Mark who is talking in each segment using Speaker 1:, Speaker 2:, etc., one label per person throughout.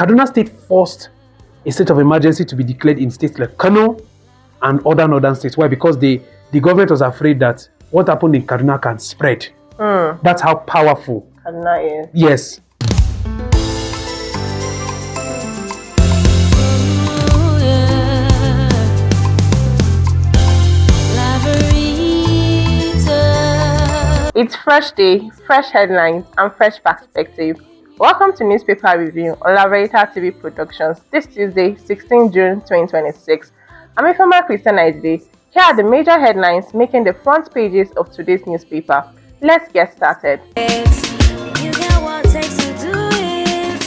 Speaker 1: Kaduna State forced a state of emergency to be declared in states like Kano and other northern states. Why? Because the government was afraid that what happened in Kaduna can spread. That's how powerful
Speaker 2: Kaduna is.
Speaker 1: Yes.
Speaker 2: It's fresh day, fresh headlines, and fresh perspective. Welcome to Newspaper Review on Laveritatv Productions this Tuesday, 16 June 2026. I'm a former Christian today. Here are the major headlines making the front pages of today's newspaper. Let's get started.
Speaker 3: You got what it takes to do it.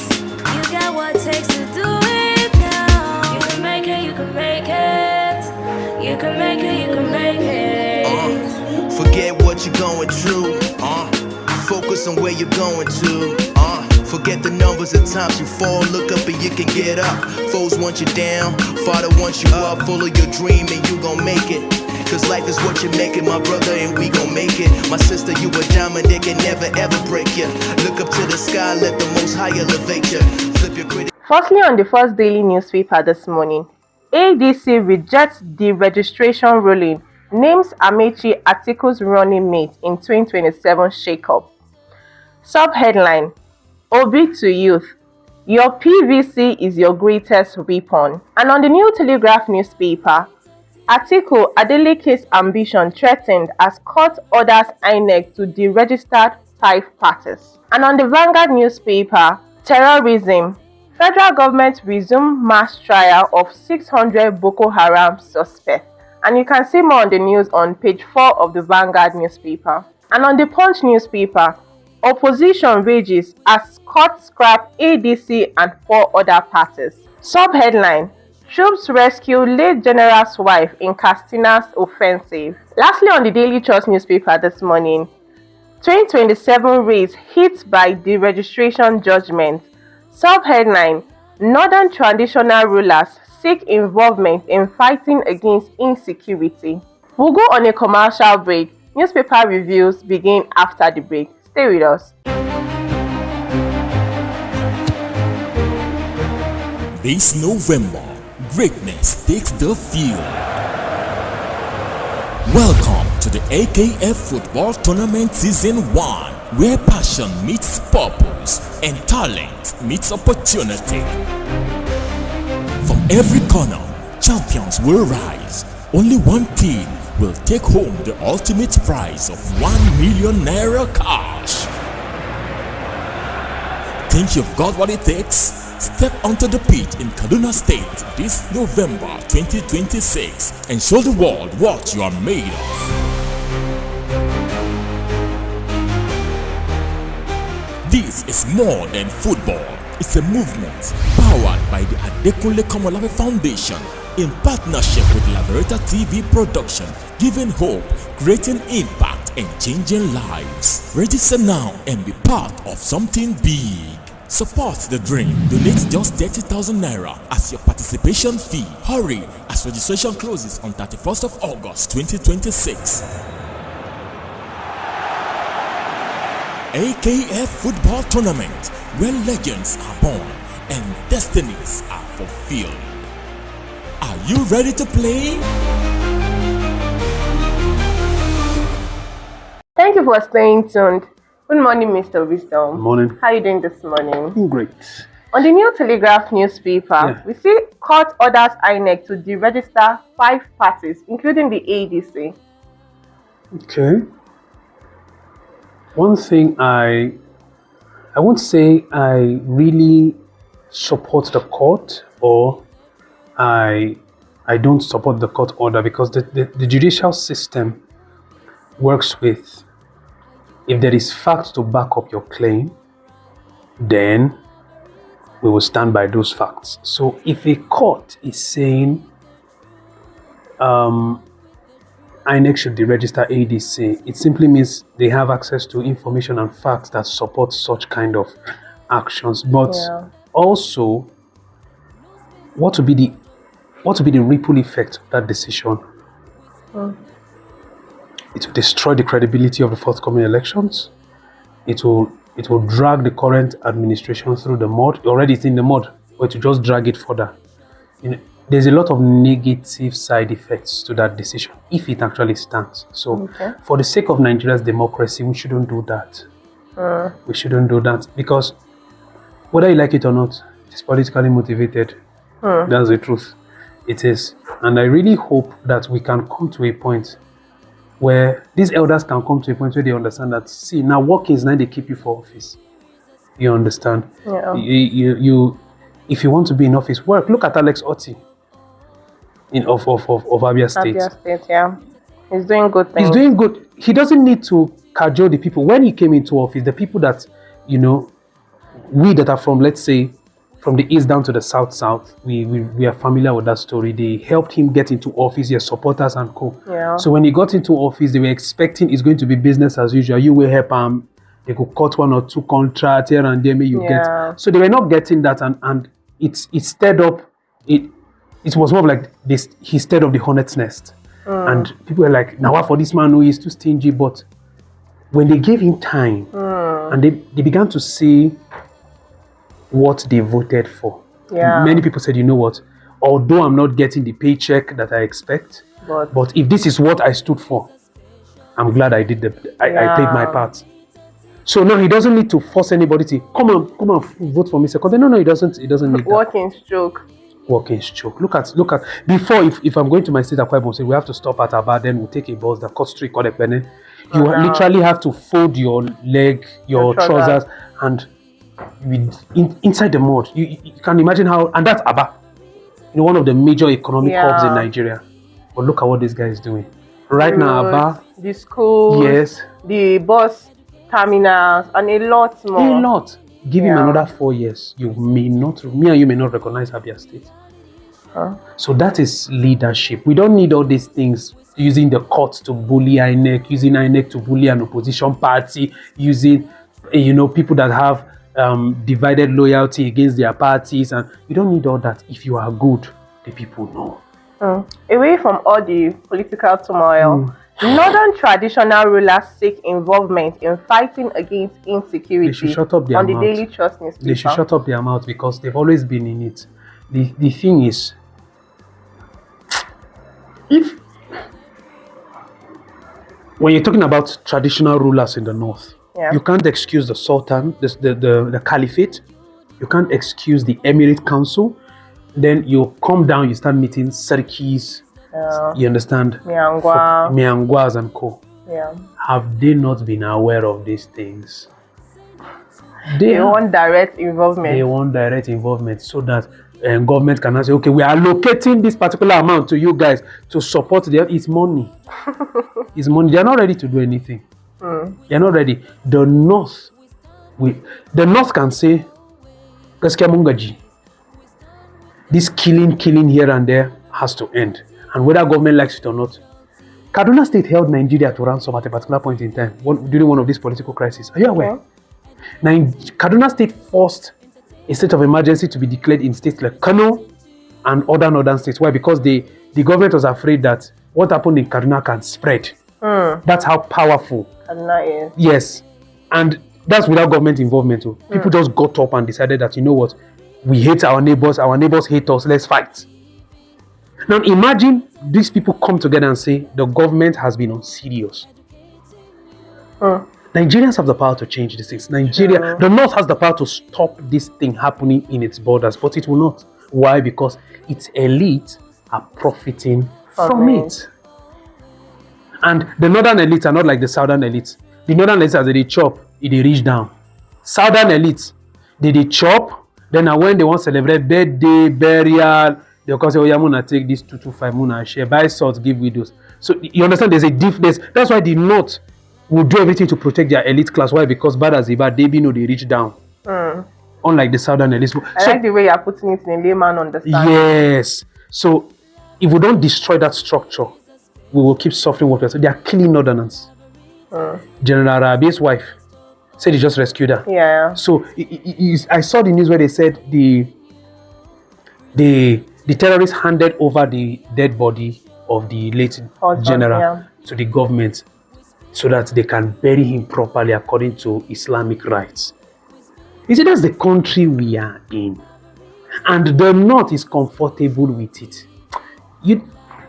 Speaker 3: You got what it takes to do it now. You can make it, you can make it. You can make it, you can make it.
Speaker 4: Forget what you're going through. Focus on where you're going to. Forget the numbers of times you fall. Look up and you can get up. Foes want you down. Father wants you up. Full of your dream and you gon' make it. Cause life is what you make it, my brother, and we gon' make it. My sister, you a diamond, they can never ever break you. Look up to the sky, let the most high elevate you. Flip your critic.
Speaker 2: Firstly, on the first daily newspaper this morning, ADC rejects the registration ruling, names Amechi Atiku's running mate in 2027 shake-up. Sub-headline, Obi to youth, your PVC is your greatest weapon. And on the New Telegraph newspaper, Atiku Adeleke's ambition threatened as court orders INEC to deregister 5 parties. And on the Vanguard newspaper, terrorism, federal government resume mass trial of 600 Boko Haram suspects. And you can see more on the news on page 4 of the Vanguard newspaper. And on the Punch newspaper, opposition rages as court scrap ADC and 4 other parties. Sub-headline, troops rescue late general's wife in Castina's offensive. Lastly, on the Daily Trust newspaper this morning, 2027 race hit by the registration judgment. Sub-headline, Northern traditional rulers seek involvement in fighting against insecurity. We'll go on a commercial break. Newspaper reviews begin after the break. Stay with us.
Speaker 5: This November, greatness takes the field. Welcome to the AKF Football Tournament Season 1, where passion meets purpose and talent meets opportunity. From every corner, champions will rise. Only one team will take home the ultimate prize of 1 million naira cash. Think you've got what it takes? Step onto the pitch in Kaduna State this November 2026 and show the world what you are made of. This is more than football. It's a movement powered by the Adekunle Komolafe Foundation in partnership with Laveritatv Production, giving hope, creating impact, and changing lives. Register now and be part of something big. Support the dream. Donate just 30,000 naira as your participation fee. Hurry, as registration closes on 31st of August 2026. AKF Football Tournament, where legends are born and destinies are fulfilled. Are you ready to play?
Speaker 2: Thank you for staying tuned. Good morning, Mr. Wisdom.
Speaker 1: Morning.
Speaker 2: How are you doing this morning?
Speaker 1: Great.
Speaker 2: On the New Telegraph newspaper, we see court orders INEC to deregister 5 parties, including the ADC.
Speaker 1: Okay. One thing I won't say I really support the court, or I don't support the court order, because the judicial system works with, if there is facts to back up your claim, then we will stand by those facts. So if a court is saying INEC should deregister ADC, it simply means they have access to information and facts that support such kind of actions. But also, what will be the ripple effect of that decision? It will destroy the credibility of the forthcoming elections. It will drag the current administration through the mud. Already it's in the mud. were to just drag it further, there's a lot of negative side effects to that decision if it actually stands. So, for the sake of Nigeria's democracy, we shouldn't do that. We shouldn't do that because whether you like it or not, it's politically motivated. That's the truth. It is. And I really hope that we can come to a point where these elders can come to a point where they understand that, see, now workings, now they keep you for office. You understand?
Speaker 2: Yeah.
Speaker 1: You if you want to be in office, work. Look at Alex Otti of Abia State.
Speaker 2: Abia State, yeah. He's doing good things.
Speaker 1: He's doing good. He doesn't need to cajole the people. When he came into office, the people that, we that are from, let's say, from the east down to the south, we are familiar with that story. They helped him get into office, their supporters and co.
Speaker 2: Yeah.
Speaker 1: So when he got into office, they were expecting it's going to be business as usual. You will help him. They could cut 1 or 2 contracts here and there, you get. So they were not getting that, and it stirred up. It was more of like this. He stirred up the hornet's nest, and people were like, "Now what for this man? No, he's too stingy." But when they gave him time, and they began to see what they voted for, many people said, "You know what? Although I'm not getting the paycheck that I expect, but if this is what I stood for, I'm glad I did I played my part." So no, he doesn't need to force anybody to come on, vote for me second. No, he doesn't. He doesn't need that.
Speaker 2: Walking stroke.
Speaker 1: Look at. Before, if I'm going to my state, Akwa Ibom, say we have to stop at Aba, then we'll take a bus that costs 3 kware penny. You literally have to fold your leg, your trousers, and inside the mud. You can imagine how, and that's Aba, one of the major economic hubs in Nigeria. But look at what this guy is doing right now. Aba,
Speaker 2: the schools,
Speaker 1: yes,
Speaker 2: the bus terminals, and a lot more.
Speaker 1: A lot. Give him another 4 years. Me and you may not recognize Abia State. So that is leadership. We don't need all these things, using the courts to bully INEC, using INEC to bully an opposition party, using people that have divided loyalty against their parties, and you don't need all that. If you are good, the people know.
Speaker 2: Away from all the political turmoil, Northern traditional rulers seek involvement in fighting against insecurity.
Speaker 1: They should shut up their
Speaker 2: on
Speaker 1: mouth.
Speaker 2: The Daily Trust newspaper.
Speaker 1: They should shut up their mouth because they've always been in it. The thing is, when you're talking about traditional rulers in the north, you can't excuse the Sultan, the Caliphate. You can't excuse the Emirate Council. Then you come down, you start meeting Serkis. You understand? Miangwas and co. Have they not been aware of these things? They
Speaker 2: want direct involvement.
Speaker 1: They want direct involvement so that government can say, okay, we are allocating this particular amount to you guys to support them. It's money. It's money. They are not ready to do anything. They are not ready. The North can say, this killing here and there has to end. And whether government likes it or not. Kaduna State held Nigeria to ransom at a particular point in time during one of these political crises. Are you aware? Now, Kaduna State forced a state of emergency to be declared in states like Kano and other northern states. Why? Because the government was afraid that what happened in Kaduna can spread. That's how powerful
Speaker 2: Kaduna is.
Speaker 1: Yes. And that's without government involvement too. People just got up and decided that, you know what, we hate our neighbors hate us, let's fight. Now imagine these people come together and say the government has been unserious. Nigerians have the power to change these things. The North has the power to stop this thing happening in its borders, but it will not. Why? Because its elite are profiting from it. And the northern elites are not like the southern elites. The northern elites, as they chop, they reach down. Southern elites, they chop, then when they want to celebrate birthday, burial, they'll say, oh, yeah, I'm going to take this 225, I'm going to share, buy salt, give widows. So you understand there's a difference. That's why the North will do everything to protect their elite class. Why? Because bad as they bad, they reach down. Unlike the southern elites.
Speaker 2: I like the way you're putting it in a layman understanding.
Speaker 1: Yes. So if we don't destroy that structure, we will keep suffering what we are. So they are killing northerners. General Rabi's wife said he just rescued her.
Speaker 2: Yeah.
Speaker 1: So I saw the news where they said the terrorists handed over the dead body of the late general to the government so that they can bury him properly according to Islamic rites. You see, that's the country we are in. and the North is comfortable with it.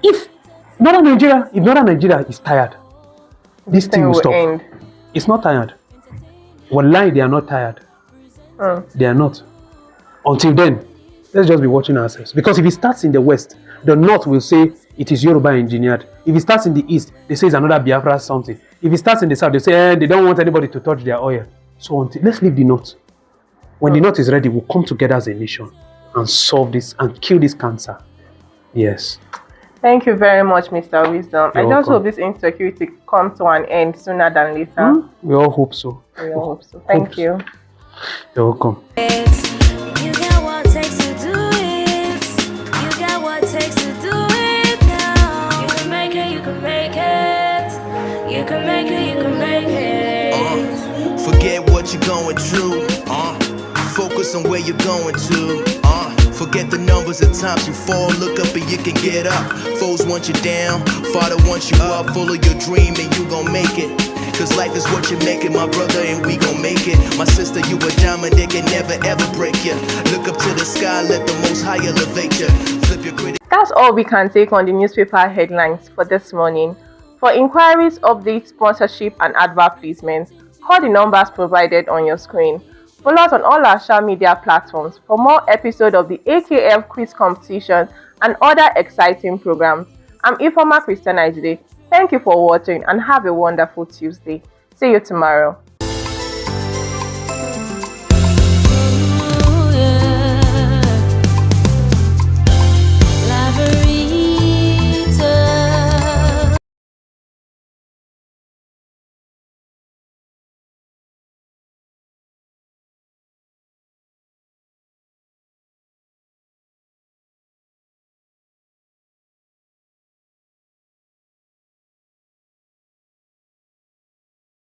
Speaker 1: If Northern Nigeria is tired, this thing will stop.
Speaker 2: End.
Speaker 1: It's not tired. Wallahi, they are not tired. They are not. Until then, let's just be watching ourselves. Because if it starts in the West, the North will say it is Yoruba engineered. If it starts in the East, they say it's another Biafra something. If it starts in the South, they say they don't want anybody to touch their oil. So let's leave the North. When the North is ready, we'll come together as a nation and solve this and kill this cancer. Yes.
Speaker 2: Thank you very much, Mr. Wisdom.
Speaker 1: You're
Speaker 2: I just
Speaker 1: welcome.
Speaker 2: hope this insecurity comes to an end sooner than later.
Speaker 1: We all hope so.
Speaker 2: We all hope so. Thank you.
Speaker 1: You're welcome.
Speaker 3: You got what it takes to do it. You got what it takes to do it now. You can make it, you can make it. You can make it, you can make it.
Speaker 4: Forget what you're going through. Focus on where you're going to. Forget the numbers of times you fall. Look up and you can get up. Foes want you down. Father wants you up. Follow your dream and you gon' make it. Cause life is what you make it, my brother, and we gon' make it. My sister, you a diamond, they can never ever break you. Look up to the sky, let the most high elevate you. Flip your critic.
Speaker 2: That's all we can take on the newspaper headlines for this morning. For inquiries, updates, sponsorship, and advert placements, call the numbers provided on your screen. Follow us on all our social media platforms for more episodes of the AKF quiz competition and other exciting programs. I'm Ifeoma Christiana today. Thank you for watching and have a wonderful Tuesday. See you tomorrow.